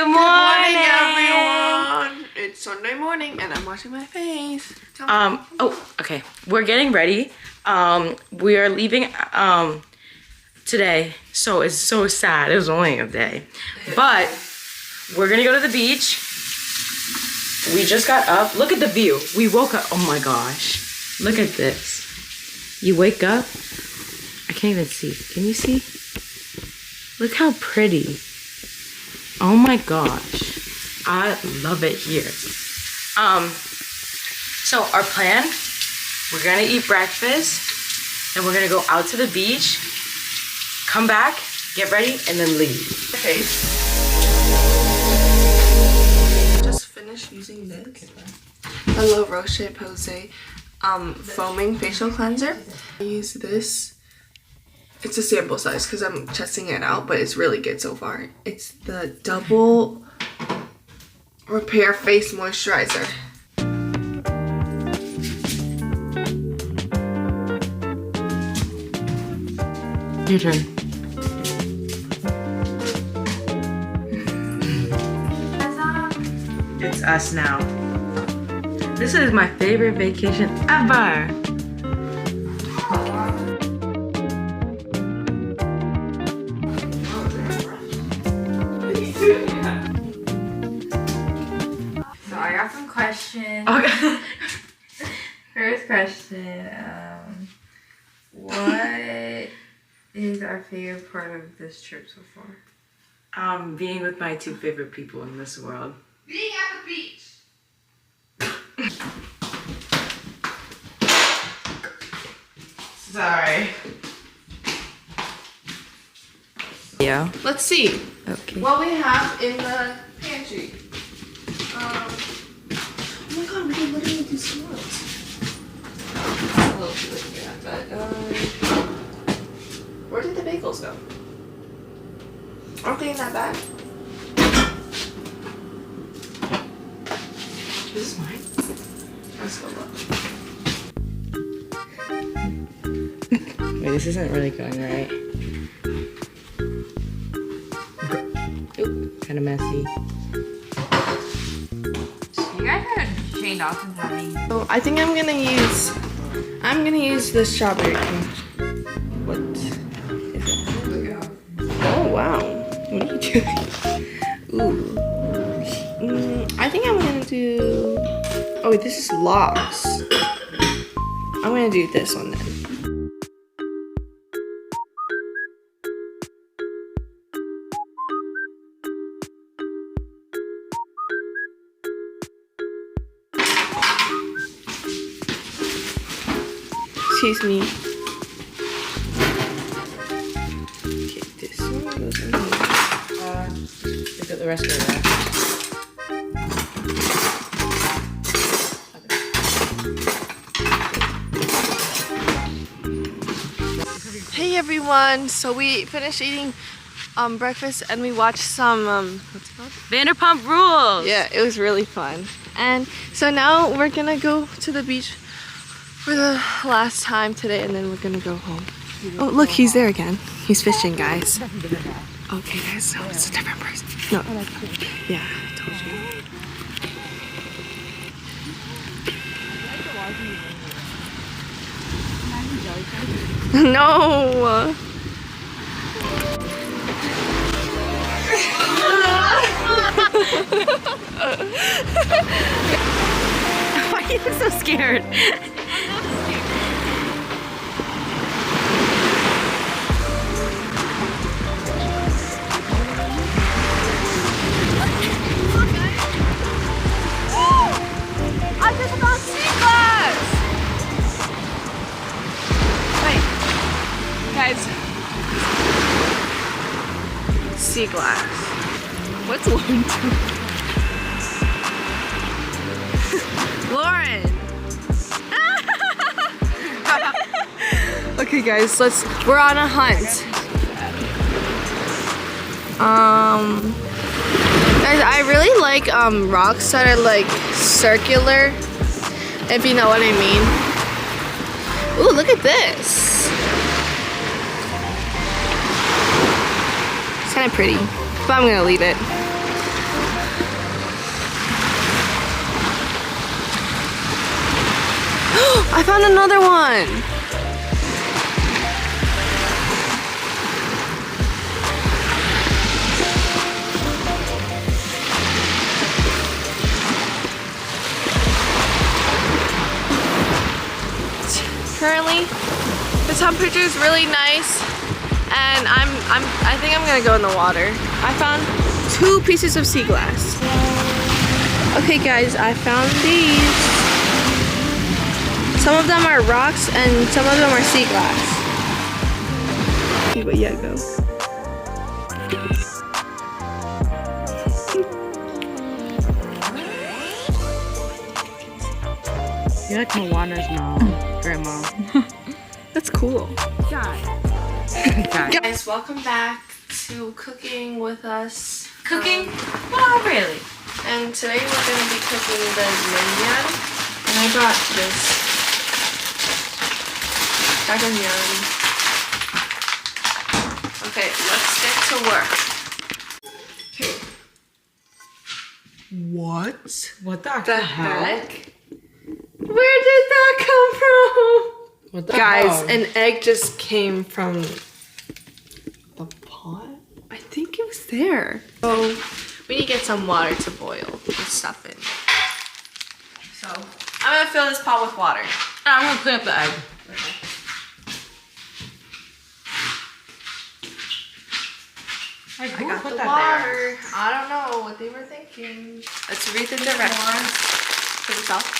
Good morning, everyone. It's Sunday morning and I'm washing my face. Okay. We're getting ready. We are leaving today. So it's so sad. It was only a day. But we're gonna go to the beach. We just got up. Look at the view. We woke up. Oh my gosh. Look at this. You wake up. I can't even see. Can you see? Look how pretty. Oh my gosh. I love it here. So our plan, we're gonna eat breakfast and we're gonna go out to the beach, come back, get ready, and then leave. Okay. Just finished using this Hello Roche-Posay foaming facial cleanser. I use this. It's a sample size because I'm testing it out, but it's really good so far. It's the Double Repair Face Moisturizer. Your turn. It's us now. This is my favorite vacation ever. So I got some questions. Okay. First question, what is our favorite part of this trip so far? Being with my two favorite people in this world. Being at the beach. Sorry. Yeah. Let's see Okay. what we have in the pantry. Oh my god, we can literally do s'mores. A little too late for that, but where did the bagels go? Okay, not bad. This is mine. Let's go look. Wait, this isn't really going right. Oop, kind of messy. You guys had Shane Dawson's having. So I think I'm gonna use the strawberry cream. What is it? Oh wow. What are you doing? Ooh. I think I'm gonna do. Oh, this is logs. I'm gonna do this one then. Excuse me. Okay, this one goes in here. Look at the rest of that. Hey everyone! So we finished eating breakfast and we watched some what's it called? Vanderpump Rules! Yeah, it was really fun. And so now we're gonna go to the beach for the last time today and then we're gonna go home. Oh look, he's there again. He's fishing, guys. Okay guys, so it's a different person. No. Yeah, I told you. No! Why are you so scared? I just found sea glass! Wait. Guys. Sea glass. What's Lauren doing? Lauren! Okay guys, we're on a hunt. Guys, I really like rocks that are like circular, if you know what I mean. Ooh, look at this. It's kind of pretty, but I'm gonna leave it. I found another one. Currently, the temperature is really nice, and I think I'm gonna go in the water. I found 2 pieces of sea glass. Okay, guys, I found these. Some of them are rocks, and some of them are sea glass. But yeah, go. You're like Moana's mom, grandma. That's cool. Guys. Guys, welcome back to Cooking with Us. Cooking? Well, really. And today we're going to be cooking the mignon. And I got this jajangmyeon. Okay, let's get to work. Okay. What? What the heck? Where did that come from? What the Guys, hell? an egg just came from the pot? I think it was there. So we need to get some water to boil the stuff in. So I'm gonna fill this pot with water. I'm gonna clean up the egg. Okay. I got the water. I don't know what they were thinking. Let's read the directions. Put this off.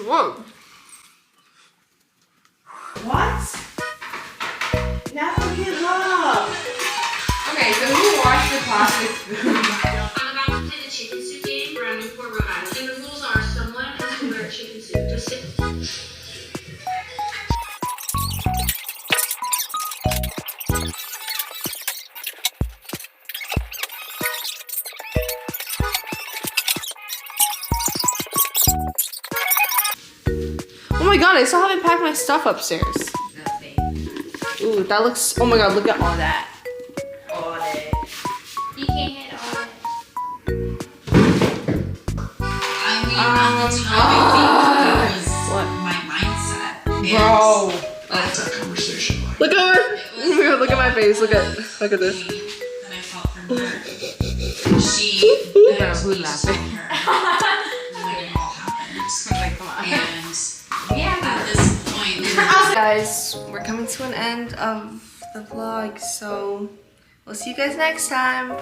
Whoa. What? Now get love. Okay, so who washed the plastic spoon? I'm about to play the chicken soup game where I'm in Fort Rhode Island. And the rules are someone has to wear chicken soup. Just sit. Oh my god, I still haven't packed my stuff upstairs. Ooh, that looks, oh my god, look at all that. All that. You can't hit all of it. I mean, at the time, I think it was What? my mindset. Bro. That conversation. Like, Look over. Look at my face. Look at this. That I felt from her. She. Who's laughing? Her. When it all happened. Like, come on. And at this point, Guys, we're coming to an end of the vlog, so we'll see you guys next time.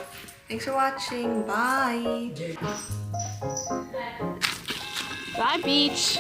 Thanks for watching. Bye. Bye, beach.